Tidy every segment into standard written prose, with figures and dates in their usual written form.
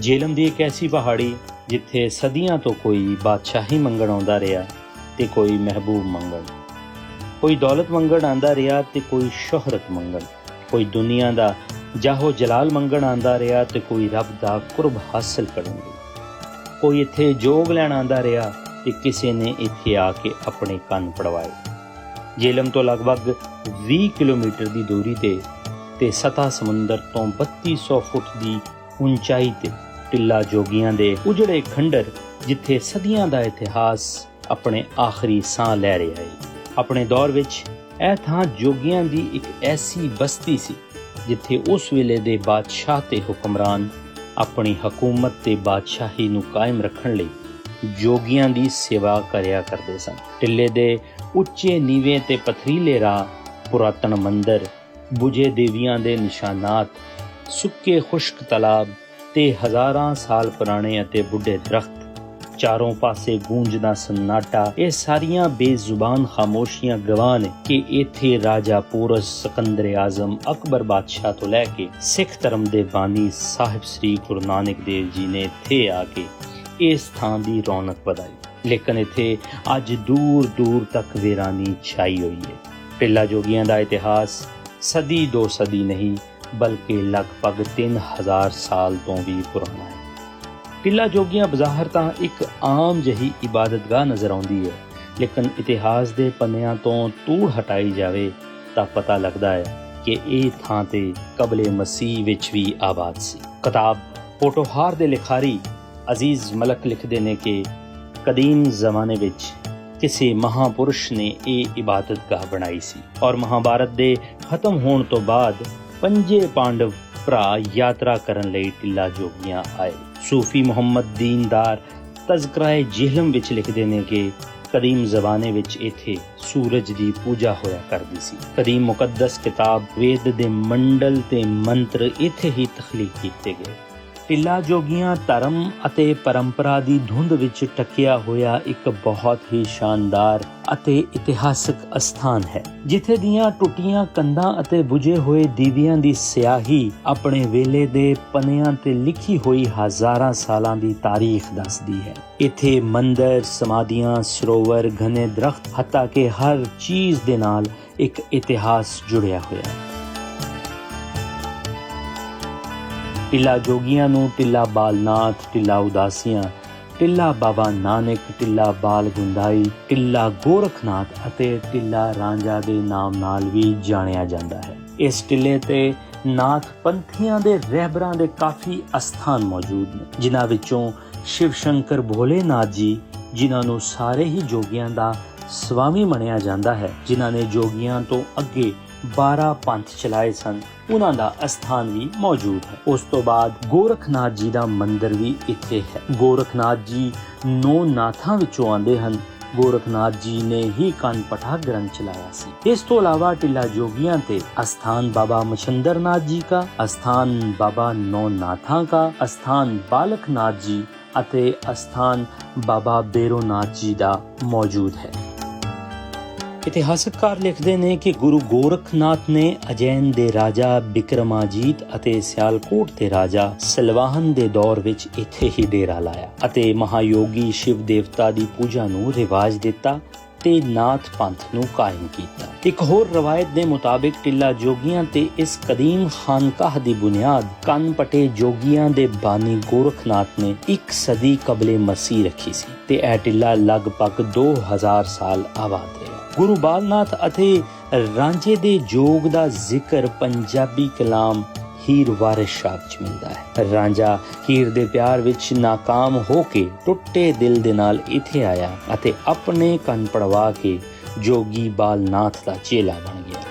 ਜੇਹਲਮ ਦੀ ਇੱਕ ਐਸੀ ਪਹਾੜੀ ਜਿੱਥੇ ਸਦੀਆਂ ਤੋਂ ਕੋਈ ਬਾਦਸ਼ਾਹੀ ਮੰਗਣ ਆਉਂਦਾ ਰਿਹਾ ਤੇ ਕੋਈ ਮਹਿਬੂਬ ਮੰਗਣ, ਕੋਈ ਦੌਲਤ ਮੰਗਣ ਆਉਂਦਾ ਰਿਹਾ ਤੇ ਕੋਈ ਸ਼ੋਹਰਤ ਮੰਗਣ, ਕੋਈ ਦੁਨੀਆ ਦਾ ਜਾਹੋ ਜਲਾਲ ਮੰਗਣ ਆਉਂਦਾ ਰਿਹਾ ਤੇ ਕੋਈ ਰੱਬ ਦਾ ਕੁਰਬ ਹਾਸਲ ਕਰਨ ਲਈ। ਕੋਈ ਇੱਥੇ ਜੋਗ ਲੈਣ ਆਉਂਦਾ ਰਿਹਾ ਤੇ ਕਿਸੇ ਨੇ ਇੱਥੇ ਆ ਕੇ ਆਪਣੇ ਕੰਨ ਪੜਵਾਏ। ਜੇਹਲਮ ਤੋਂ ਲਗਭਗ 20 ਕਿਲੋਮੀਟਰ ਦੀ ਦੂਰੀ ਤੇ ਸਤ੍ਹਾ ਸਮੁੰਦਰ ਤੋਂ 3200 ਫੁੱਟ ਦੀ ਉਚਾਈ ਤੇ ਟਿੱਲਾ ਜੋਗੀਆਂ ਦੇ ਉਜੜੇ ਖੰਡਰ, ਜਿੱਥੇ ਸਦੀਆਂ ਦਾ ਇਤਿਹਾਸ ਆਪਣੇ ਆਖਰੀ ਸਾਹ ਲੈ ਰਿਹਾ ਹੈ। ਆਪਣੇ ਦੌਰ ਵਿੱਚ ਇਹ ਥਾਂ ਜੋਗੀਆਂ ਦੀ ਇੱਕ ਐਸੀ ਬਸਤੀ ਸੀ ਜਿੱਥੇ ਉਸ ਵੇਲੇ ਦੇ ਬਾਦਸ਼ਾਹ ਤੇ ਹੁਕਮਰਾਨ ਆਪਣੀ ਹਕੂਮਤ ਤੇ ਬਾਦਸ਼ਾਹੀ ਨੂੰ ਕਾਇਮ ਰੱਖਣ ਲਈ ਜੋਗੀਆਂ ਦੀ ਸੇਵਾ ਕਰਿਆ ਕਰਦੇ ਸਨ। ਟਿੱਲੇ ਦੇ ਉੱਚੇ ਨੀਵੇਂ ਤੇ ਪਥਰੀਲੇ ਰਾਹ, ਪੁਰਾਤਨ ਮੰਦਰ, ਬੁਝੇ ਦੇਵੀਆਂ ਦੇ ਨਿਸ਼ਾਨਾਤ, ਸੁੱਕੇ ਖੁਸ਼ਕ ਤਲਾਬ ਤੇ ਹਜ਼ਾਰਾਂ ਸਾਲ ਪੁਰਾਣੇ ਅਤੇ ਬੁੱਢੇ ਦਰਖਤ, ਚਾਰੋਂ ਪਾਸੇ ਗੂੰਜਦਾ ਸन्नाटा, ਇਹ ਸਾਰੀਆਂ ਬੇਜ਼ੁਬਾਨ ਖਾਮੋਸ਼ੀਆਂ ਗਵਾਹ ਨੇ ਕਿ ਇੱਥੇ ਰਾਜਾ ਪੂਰਸ, ਸਿਕੰਦਰ ਆਜ਼ਮ, ਅਕਬਰ ਬਾਦਸ਼ਾਹ ਤੋਂ ਲੈ ਕੇ ਸਿੱਖ ਧਰਮ ਦੇ ਬਾਨੀ ਸਾਹਿਬ ਸ੍ਰੀ ਗੁਰੂ ਨਾਨਕ ਦੇਵ ਜੀ ਨੇ ਇੱਥੇ ਆ ਕੇ ਇਸ ਥਾਂ ਦੀ ਰੌਣਕ ਵਧਾਈ। ਲੇਕਿਨ ਇੱਥੇ ਅੱਜ ਦੂਰ ਦੂਰ ਤੱਕ ਵੀਰਾਨੀ ਛਾਈ ਹੋਈ ਹੈ। ਟਿੱਲਾ ਜੋਗੀਆਂ ਦਾ ਇਤਿਹਾਸ ਸਦੀ ਦੋ ਸਦੀ ਨਹੀਂ ਬਲਕਿ ਲਗਭਗ 3000 ਸਾਲ ਤੋਂ ਵੀ ਪੁਰਾਣਾ ਹੈ। ਟਿੱਲਾ ਜੋਗੀਆਂ ਬਜ਼ਾਹਰ ਤਾਂ ਇੱਕ ਆਮ ਜਿਹੀ ਇਬਾਦਤਗਾਹ ਨਜ਼ਰ ਆਉਂਦੀ ਹੈ, ਲੇਕਿਨ ਇਤਿਹਾਸ ਦੇ ਪੰਨਿਆਂ ਤੋਂ ਧੂੜ ਹਟਾਈ ਜਾਵੇ ਤਾਂ ਪਤਾ ਲੱਗਦਾ ਹੈ ਕਿ ਇਹ ਥਾਂ ਤੇ ਕਬਲੇ ਮਸੀਹ ਵਿੱਚ ਵੀ ਆਬਾਦ ਸੀ। ਕਿਤਾਬ ਪੋਟੋਹਾਰ ਦੇ ਲਿਖਾਰੀ ਅਜ਼ੀਜ਼ ਮਲਕ ਲਿਖਦੇ ਨੇ ਕਿ ਕਦੀਮ ਜ਼ਮਾਨੇ ਵਿੱਚ ਕਿਸੇ ਮਹਾਪੁਰਸ਼ ਨੇ ਇਹ ਇਬਾਦਤਗਾਹ ਬਣਾਈ ਸੀ ਔਰ ਮਹਾਭਾਰਤ ਦੇ ਖਤਮ ਹੋਣ ਤੋਂ ਬਾਅਦ 5 ਪਾਂਡਵ ਭਰਾ ਯਾਤਰਾ ਕਰਨ ਲਈ ਟਿੱਲਾ ਜੋਗੀਆਂ ਆਏ। ਸੂਫੀ ਮੁਹੰਮਦ ਦੀਨਦਾਰ ਤਜ਼ਕਰਾ-ਏ ਜੇਹਲਮ ਵਿੱਚ ਲਿਖਦੇ ਨੇ ਕਿ ਕਦੀਮ ਜ਼ਮਾਨੇ ਵਿੱਚ ਇੱਥੇ ਸੂਰਜ ਦੀ ਪੂਜਾ ਹੋਇਆ ਕਰਦੀ ਸੀ। ਕਦੀਮ ਮੁਕੱਦਸ ਕਿਤਾਬ ਵੇਦ ਦੇ ਮੰਡਲ ਤੇ ਮੰਤਰ ਇੱਥੇ ਹੀ ਤਖਲੀਕ ਕੀਤੇ ਗਏ। ਟਿੱਲਾ ਜੋਗੀਆਂ ਧਰਮ ਅਤੇ ਪਰੰਪਰਾ ਦੀ ਧੁੰਦ ਵਿੱਚ ਟਕਿਆ ਹੋਇਆ ਇੱਕ ਬਹੁਤ ਹੀ ਸ਼ਾਨਦਾਰ ਅਤੇ ਇਤਿਹਾਸਕ ਅਸਥਾਨ ਹੈ, ਜਿੱਥੇ ਦੀਆਂ ਟੁੱਟੀਆਂ ਕੰਧਾਂ ਅਤੇ ਬੁਝੇ ਹੋਏ ਦੀਵਿਆਂ ਦੀ ਸਿਆਹੀ ਆਪਣੇ ਵੇਲੇ ਦੇ ਪੰਨਿਆਂ ਤੇ ਲਿਖੀ ਹੋਈ ਹਜ਼ਾਰਾਂ ਸਾਲਾਂ ਦੀ ਤਾਰੀਖ ਦੱਸਦੀ ਹੈ। ਇੱਥੇ ਮੰਦਰ, ਸਮਾਧੀਆਂ, ਸਰੋਵਰ, ਘਨੇ ਦਰਖਤ, ਹੱਤਾ ਕਿ ਹਰ ਚੀਜ਼ ਦੇ ਨਾਲ ਇੱਕ ਇਤਿਹਾਸ ਜੁੜਿਆ ਹੋਇਆ ਹੈ। ਟਿੱਲਾ ਜੋਗੀਆਂ ਨੂੰ ਟਿੱਲਾ ਬਾਲਨਾਥ, ਟਿੱਲਾ ਉਦਾਸੀਆਂ, ਟਿੱਲਾ ਬਾਬਾ ਨਾਨਕ, ਟਿੱਲਾ ਬਾਲ ਗੁੰਦਾਈ, ਟਿੱਲਾ ਗੋਰਖਨਾਥ ਅਤੇ ਟਿੱਲਾ ਰਾਂਝਾ ਦੇ ਨਾਮ ਨਾਲ ਵੀ ਜਾਣਿਆ ਜਾਂਦਾ ਹੈ। ਇਸ ਟਿੱਲੇ ਤੇ ਨਾਥ ਪੰਥੀਆਂ ਦੇ ਰਹਿਬਰਾਂ ਦੇ ਕਾਫੀ ਅਸਥਾਨ ਮੌਜੂਦ ਨੇ, ਜਿਨ੍ਹਾਂ ਵਿੱਚੋਂ ਸ਼ਿਵ ਸ਼ੰਕਰ ਭੋਲੇਨਾਥ ਜੀ, ਜਿਨ੍ਹਾਂ ਨੂੰ ਸਾਰੇ ਹੀ ਜੋਗੀਆਂ ਦਾ ਸਵਾਮੀ ਮੰਨਿਆ ਜਾਂਦਾ ਹੈ, ਜਿਨ੍ਹਾਂ ਨੇ ਜੋਗੀਆਂ ਤੋਂ ਅੱਗੇ 12 ਪੰਥ ਚਲਾਏ ਸਨ, ਉਹਨਾਂ ਦਾ ਅਸਥਾਨ ਵੀ ਮੌਜੂਦ ਹੈ। ਉਸ ਤੋਂ ਬਾਅਦ ਗੋਰਖਨਾਥ ਜੀ ਦਾ ਮੰਦਿਰ ਵੀ ਇੱਥੇ ਹੈ। ਗੋਰਖਨਾਥ ਜੀ 9 ਨਾਥਾਂ ਵਿੱਚੋਂ ਆਉਂਦੇ ਹਨ। ਗੋਰਖਨਾਥ ਜੀ ਨੇ ਹੀ ਕਾਨਪਟਾ ਗ੍ਰੰਥ ਚਲਾਇਆ ਸੀ। ਇਸ ਤੋਂ ਇਲਾਵਾ ਟਿੱਲਾ ਜੋਗੀਆਂ ਤੇ ਅਸਥਾਨ ਬਾਬਾ ਮਛੰਦਰਨਾਥ ਜੀ ਦਾ, ਅਸਥਾਨ ਬਾਬਾ 9 ਨਾਥਾਂ ਦਾ, ਅਸਥਾਨ ਬਾਲਕਨਾਥ ਜੀ ਅਤੇ ਅਸਥਾਨ ਬਾਬਾ ਬੇਰੋਨਾਥ ਜੀ ਦਾ ਮੌਜੂਦ ਹੈ। ਇਤਿਹਾਸਕਾਰ ਲਿਖਦੇ ਨੇ ਕਿ ਗੁਰੂ ਗੋਰਖਨਾਥ ਨੇ ਅਜੈਨ ਦੇ ਰਾਜਾ ਬਿਕਰਮਾਜੀਤ ਅਤੇ ਸਿਆਲਕੋਟ ਦੇ ਰਾਜਾ ਸਲਵਾਹਨ ਦੇ ਦੌਰ ਵਿੱਚ ਇੱਥੇ ਹੀ ਡੇਰਾ ਲਾਇਆ ਅਤੇ ਮਹਾਯੋਗੀ ਸ਼ਿਵ ਦੇਵਤਾ ਦੀ ਪੂਜਾ ਨੂੰ ਰਿਵਾਜ ਦਿੱਤਾ ਤੇ ਨਾਥ ਪੰਥ ਨੂੰ ਕਾਇਮ ਕੀਤਾ। ਇੱਕ ਹੋਰ ਰਵਾਇਤ ਦੇ ਮੁਤਾਬਿਕ ਟਿੱਲਾ ਜੋਗੀਆਂ ਤੇ ਇਸ ਕਦੀਮ ਖਾਨਕਾਹ ਦੀ ਬੁਨਿਆਦ ਕਾਨਪਟੇ ਜੋਗੀਆਂ ਦੇ ਬਾਨੀ ਗੋਰਖਨਾਥ ਨੇ 1 ਸਦੀ ਕਬਲੇ ਮਸੀਹ ਰੱਖੀ ਸੀ ਤੇ ਇਹ ਟਿੱਲਾ ਲਗਭਗ 2000 ਸਾਲ ਆਬਾਦ ਰਿਹਾ। ਗੁਰੂ ਬਾਲਨਾਥ ਅਤੇ ਰਾਂਝੇ ਦੇ ਜੋਗ ਦਾ ਜ਼ਿਕਰ ਪੰਜਾਬੀ ਕਲਾਮ ਹੀਰ ਵਾਰਿਸ ਸ਼ਾਹ ਵਿੱਚ ਮਿਲਦਾ ਹੈ। ਰਾਂਝਾ ਹੀਰ ਦੇ ਪਿਆਰ ਵਿੱਚ ਨਾਕਾਮ ਹੋ ਕੇ ਟੁੱਟੇ ਦਿਲ ਦੇ ਨਾਲ ਇੱਥੇ ਆਇਆ ਅਤੇ ਆਪਣੇ ਕੰਨ ਪੜਵਾ ਕੇ ਜੋਗੀ ਬਾਲਨਾਥ ਦਾ ਚੇਲਾ ਬਣ ਗਿਆ।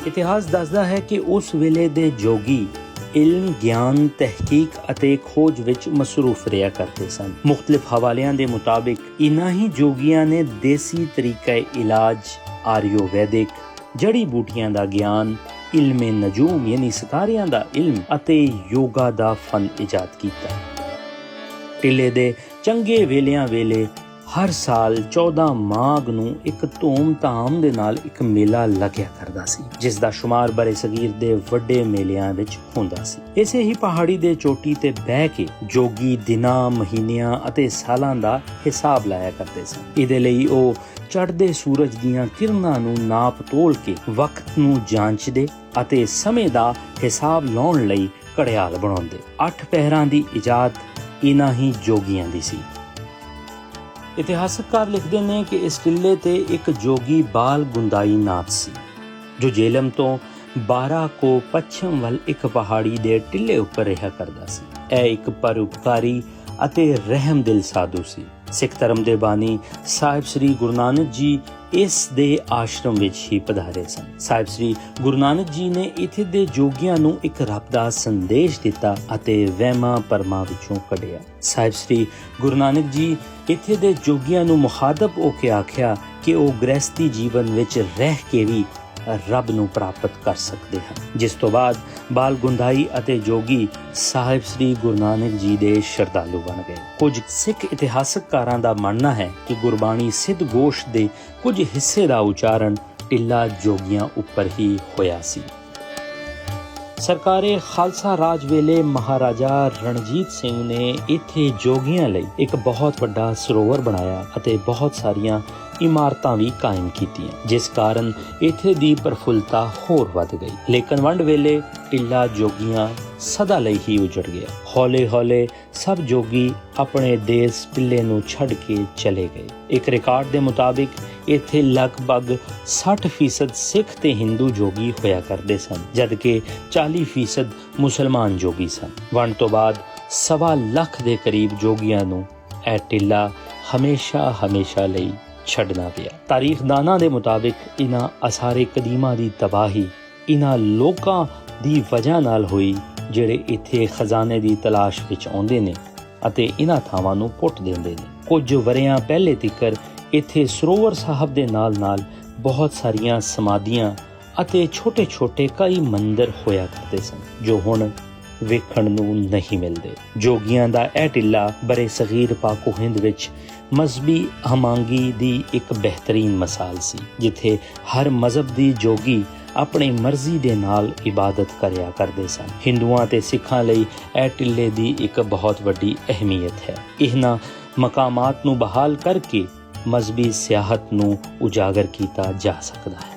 ਇਤਿਹਾਸ ਦੱਸਦਾ ਹੈ ਕਿ ਉਸ ਵੇਲੇ ਦੇ ਜੋਗੀ ਇਲਮ, ਗਿਆਨ, ਤਹਿਕੀਕ ਅਤੇ ਖੋਜ ਵਿੱਚ ਮਸਰੂਫ ਰਿਹਾ ਕਰਦੇ ਸਨ। ਮੁਖਤਲਿਫ ਹਵਾਲਿਆਂ ਦੇ ਮੁਤਾਬਿਕ ਇਨ੍ਹਾਂ ਹੀ ਜੋਗੀਆਂ ਨੇ ਦੇਸੀ ਤਰੀਕੇ ਇਲਾਜ, ਆਯੁਰਵੈਦਿਕ, ਜੜੀ ਬੂਟੀਆਂ ਦਾ ਗਿਆਨ, ਇਲਮੇ ਨਜੂਮ ਯਾਨੀ ਸਿਤਾਰਿਆਂ ਦਾ ਇਲਮ ਅਤੇ ਯੋਗਾ ਦਾ ਫਨ ਇਜਾਦ ਕੀਤਾ। ਟਿੱਲੇ ਦੇ ਚੰਗੇ ਵੇਲਿਆਂ ਵੇਲੇ ਹਰ ਸਾਲ 14 ਮਾਘ ਨੂੰ ਇੱਕ ਧੂਮ-ਧਾਮ ਦੇ ਨਾਲ ਇੱਕ ਮੇਲਾ ਲੱਗਿਆ ਕਰਦਾ ਸੀ, ਜਿਸ ਦਾ ਸ਼ੁਮਾਰ ਬਰੇ-ਸਗੀਰ ਦੇ ਵੱਡੇ ਮੇਲਿਆਂ ਵਿੱਚ ਹੁੰਦਾ ਸੀ। ਇਸੇ ਹੀ ਪਹਾੜੀ ਦੇ ਚੋਟੀ ਤੇ ਬਹਿ ਕੇ ਜੋਗੀ ਦਿਨਾਂ, ਮਹੀਨਿਆਂ ਅਤੇ ਸਾਲਾਂ ਦਾ ਹਿਸਾਬ ਲਾਇਆ ਕਰਦੇ ਸਨ। ਇਹਦੇ ਲਈ ਉਹ ਚੜ੍ਹਦੇ ਸੂਰਜ ਦੀਆਂ ਕਿਰਨਾਂ ਨੂੰ ਨਾਪ ਤੋਲ ਕੇ ਵਕਤ ਨੂੰ ਜਾਂਚਦੇ ਅਤੇ ਸਮੇਂ ਦਾ ਹਿਸਾਬ ਲਾਉਣ ਲਈ ਘੜਿਆਲ ਬਣਾਉਂਦੇ। 8 ਪਹਿਰਾਂ ਦੀ ਇਜਾਜ਼ਤ ਇਹਨਾਂ ਹੀ ਜੋਗੀਆਂ ਦੀ ਸੀ। ਇਤਿਹਾਸਕਾਰ ਲਿਖਦੇ ਨੇ ਕਿ ਇਸ ਟਿੱਲੇ ਤੇ ਇੱਕ ਜੋਗੀ ਬਾਲ ਗੁੰਦਾਈ ਨਾਥ ਸੀ, ਜੋ ਜੇਹਲਮ ਤੋਂ 12 ਕੋ ਪੱਛਮ ਵੱਲ ਇੱਕ ਪਹਾੜੀ ਦੇ ਟਿੱਲੇ ਉੱਪਰ ਰਿਹਾ ਕਰਦਾ ਸੀ। ਇਹ ਇੱਕ ਪਰਉਪਕਾਰੀ ਅਤੇ ਰਹਿਮਦਿਲ ਸਾਧੂ ਸੀ। ਸਿੱਖ ਧਰਮ ਦੇ ਬਾਨੀ ਸਾਹਿਬ ਸ੍ਰੀ ਗੁਰੂ ਨਾਨਕ ਜੀ ਇਸ ਦੇ ਆਸ਼ਰਮ ਵਿੱਚ ਹੀ ਪਧਾਰੇ ਸਨ। ਸਾਹਿਬ ਸ੍ਰੀ ਗੁਰੂ ਨਾਨਕ ਜੀ ਨੇ ਇੱਥੇ ਦੇ ਜੋਗੀਆਂ ਨੂੰ ਇੱਕ ਰੱਬ ਦਾ ਸੰਦੇਸ਼ ਦਿੱਤਾ ਅਤੇ ਵਹਿਮਾਂ ਭਰਮਾਂ ਵਿੱਚੋਂ ਕੱਢਿਆ। ਸਾਹਿਬ ਸ੍ਰੀ ਗੁਰੂ ਨਾਨਕ ਜੀ ਇੱਥੇ ਦੇ ਜੋਗੀਆਂ ਨੂੰ ਮੁਖਾਤਬ ਹੋ ਕੇ ਆਖਿਆ ਕਿ ਉਹ ਗ੍ਰਹਿਸਤੀ ਜੀਵਨ ਵਿੱਚ ਰਹਿ ਕੇ ਵੀ ਰੱਬ ਨੂੰ ਪ੍ਰਾਪਤ ਕਰ ਸਕਦੇ ਹਨ। ਜਿਸ ਤੋਂ ਬਾਅਦ ਬਾਲ ਗੁੰਦਾਈ ਅਤੇ ਜੋਗੀ ਸਾਹਿਬ ਸ੍ਰੀ ਗੁਰੂ ਨਾਨਕ ਜੀ ਦੇ ਸ਼ਰਧਾਲੂ ਬਣ ਗਏ। ਕੁਝ ਸਿੱਖ ਇਤਿਹਾਸਕਾਰਾਂ ਦਾ ਮੰਨਣਾ ਹੈ ਕਿ ਗੁਰਬਾਣੀ ਸਿੱਧ ਗੋਸ਼ ਦੇ ਕੁਝ ਹਿੱਸੇ ਦਾ ਉਚਾਰਨ ਟਿੱਲਾ ਜੋਗੀਆਂ ਉੱਪਰ ਹੀ ਹੋਇਆ ਸੀ। ਸਰਕਾਰੇ ਖਾਲਸਾ ਰਾਜ ਵੇਲੇ ਮਹਾਰਾਜਾ ਰਣਜੀਤ ਸਿੰਘ ਨੇ ਇੱਥੇ ਜੋਗੀਆਂ ਲਈ ਇੱਕ ਬਹੁਤ ਵੱਡਾ ਸਰੋਵਰ ਬਣਾਇਆ ਅਤੇ ਬਹੁਤ ਸਾਰੀਆਂ ਇਮਾਰਤਾਂ ਵੀ ਕਾਇਮ ਕੀਤੀਆਂ, ਜਿਸ ਕਾਰਨ ਇੱਥੇ ਦੀ ਪ੍ਰਫੁੱਲਤਾ ਹੋਰ ਵੱਧ ਗਈ। ਲੇਕਿਨ ਵੰਡ ਵੇਲੇ ਟਿੱਲਾ ਜੋਗੀਆਂ ਸਦਾ ਲਈ ਹੀ ਉਜੜ ਗਿਆ। ਹੌਲੇ-ਹੌਲੇ ਸਭ ਜੋਗੀ ਆਪਣੇ ਦੇਸ ਟਿੱਲੇ ਨੂੰ ਛੱਡ ਕੇ ਚਲੇ ਗਏ। ਇੱਕ ਰਿਕਾਰਡ ਦੇ ਮੁਤਾਬਿਕ ਇੱਥੇ ਲਗਭਗ 60% ਸਿੱਖ ਤੇ ਹਿੰਦੂ ਜੋਗੀ ਹੋਇਆ ਕਰਦੇ ਸਨ, ਜਦਕਿ 40% ਮੁਸਲਮਾਨ ਜੋਗੀ ਸਨ। ਵੰਡ ਤੋਂ ਬਾਅਦ 1.25 ਲੱਖ ਦੇ ਕਰੀਬ ਜੋਗੀਆਂ ਨੂੰ ਇਹ ਟਿੱਲਾ ਹਮੇਸ਼ਾ ਲਈ ਛੱਡਣਾ ਪਿਆ। ਤਾਰੀਖਦਾਨਾਂ ਦੇ ਮੁਤਾਬਿਕ ਇਹਨਾਂ ਅਸਾਰੇ ਕਦੀਮਾ ਦੀ ਤਬਾਹੀ ਇਹਨਾਂ ਲੋਕਾਂ ਦੀ ਵਜ੍ਹਾ ਨਾਲ ਹੋਈ, ਜਿਹੜੇ ਇੱਥੇ ਖਜ਼ਾਨੇ ਦੀ ਤਲਾਸ਼ ਵਿੱਚ ਆਉਂਦੇ ਨੇ ਅਤੇ ਇਹਨਾਂ ਥਾਵਾਂ ਨੂੰ ਪੁੱਟ ਦਿੰਦੇ ਨੇ। ਕੁਝ ਵਰਿਆਂ ਪਹਿਲੇ ਤੀਕਰ ਇੱਥੇ ਸਰੋਵਰ ਸਾਹਿਬ ਦੇ ਨਾਲ ਬਹੁਤ ਸਾਰੀਆਂ ਸਮਾਧੀਆਂ ਅਤੇ ਛੋਟੇ-ਛੋਟੇ ਕਈ ਮੰਦਿਰ ਹੋਇਆ ਕਰਦੇ ਸਨ, ਜੋ ਹੁਣ ਵੇਖਣ ਨੂੰ ਨਹੀਂ ਮਿਲਦੇ। ਜੋਗੀਆਂ ਦਾ ਇਹ ਟਿੱਲਾ ਬਰੇ ਸਗੀਰ ਪਾਕੋ ਹਿੰਦ ਵਿੱਚ ਮਜ਼ਹਬੀ ਹਮਾਂਗੀ ਦੀ ਇੱਕ ਬਿਹਤਰੀਨ ਮਿਸਾਲ ਸੀ, ਜਿੱਥੇ ਹਰ ਮਜ਼ਹਬ ਦੀ ਜੋਗੀ ਆਪਣੀ ਮਰਜ਼ੀ ਦੇ ਨਾਲ ਇਬਾਦਤ ਕਰਿਆ ਕਰਦੇ ਸਨ। ਹਿੰਦੂਆਂ ਤੇ ਸਿੱਖਾਂ ਲਈ ਇਹ ਟਿੱਲੇ ਦੀ ਇੱਕ ਬਹੁਤ ਵੱਡੀ ਅਹਿਮੀਅਤ ਹੈ। ਇਹਨਾਂ ਮਕਾਮਾਤ ਨੂੰ ਬਹਾਲ ਕਰਕੇ ਮਜ਼ਹਬੀ ਸਿਆਹਤ ਨੂੰ ਉਜਾਗਰ ਕੀਤਾ ਜਾ ਸਕਦਾ ਹੈ।